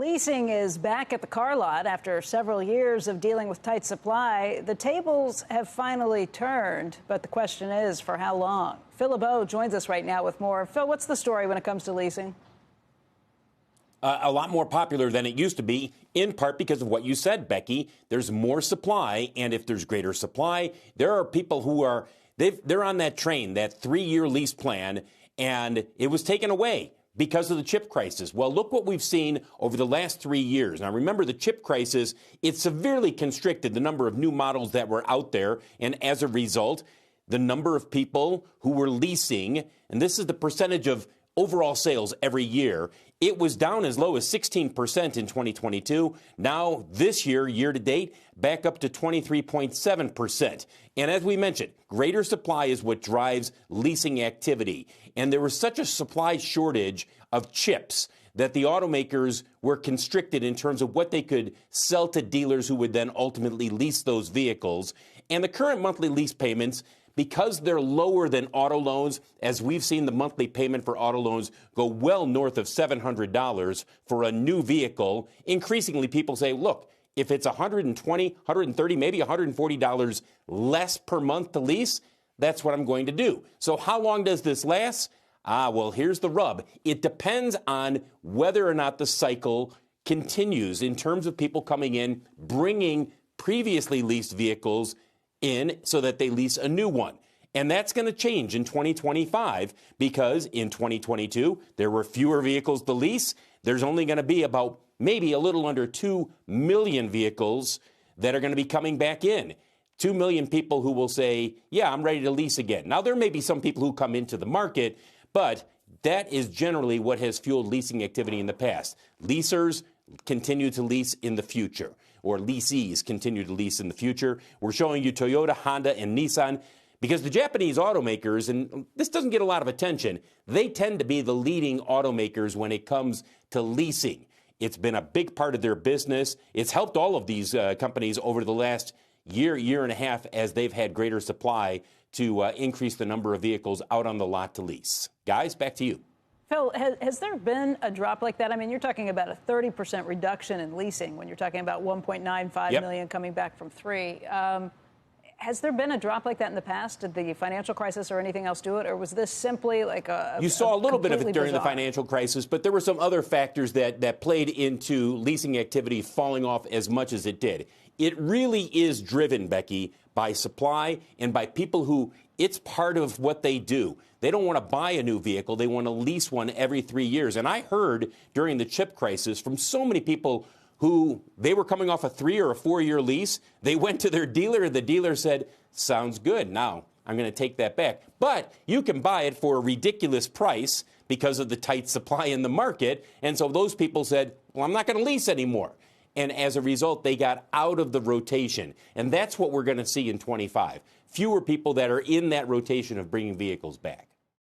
Leasing is back at the car lot after several years of dealing with tight supply. The tables have finally turned, but the question is, for how long? Phil LeBeau joins us right now with more. Phil, what's the story when it comes to leasing? A lot more popular than it used to be, in part because of what you said, Becky. There's more supply, and if there's greater supply, there are people who are, they're on that train, that 3-year lease plan, and it was taken away because of the chip crisis. Well, look what we've seen over the last 3 years. Now, remember, the chip crisis, it severely constricted the number of new models that were out there, and as a result, the number of people who were leasing, and this is the percentage of overall sales every year, it was down as low as 16% in 2022. Now, this year, year to date, back up to 23.7%. And as we mentioned, greater supply is what drives leasing activity. And there was such a supply shortage of chips that the automakers were constricted in terms of what they could sell to dealers who would then ultimately lease those vehicles. And the current monthly lease payments, because they're lower than auto loans, as we've seen the monthly payment for auto loans go well north of $700 for a new vehicle, increasingly people say, look, if it's $120, $130, maybe $140 less per month to lease, that's what I'm going to do. So how long does this last? Well, here's the rub. It depends on whether or not the cycle continues in terms of people coming in, bringing previously leased vehicles in so that they lease a new one. And that's going to change in 2025 because in 2022, there were fewer vehicles to lease. There's only going to be about maybe a little under 2 million vehicles that are going to be coming back in. 2 million people who will say, yeah, I'm ready to lease again. Now, there may be some people who come into the market, but that is generally what has fueled leasing activity in the past. Leasers continue to lease in the future, or leasees continue to lease in the future. We're showing you Toyota, Honda, and Nissan because the Japanese automakers, and this doesn't get a lot of attention, they tend to be the leading automakers when it comes to leasing. It's been a big part of their business. It's helped all of these companies over the last year, year and a half as they've had greater supply to increase the number of vehicles out on the lot to lease. Guys, back to you. Phil, has there been a drop like that? I mean, you're talking about a 30% reduction in leasing when you're talking about 1.95 million coming back from 3. Has there been a drop like that in the past? Did the financial crisis or anything else do it? Or was this simply like You saw a little bit of it during bizarre the financial crisis, but there were some other factors that played into leasing activity falling off as much as it did. It really is driven, Becky, by supply and by people who it's part of what they do. They don't want to buy a new vehicle. They want to lease one every 3 years. And I heard during the chip crisis from so many people who they were coming off a 3 or a 4-year lease. They went to their dealer. The dealer said, sounds good. Now I'm going to take that back. But you can buy it for a ridiculous price because of the tight supply in the market. And so those people said, well, I'm not going to lease anymore. And as a result, they got out of the rotation. And that's what we're going to see in 25. Fewer people that are in that rotation of bringing vehicles back.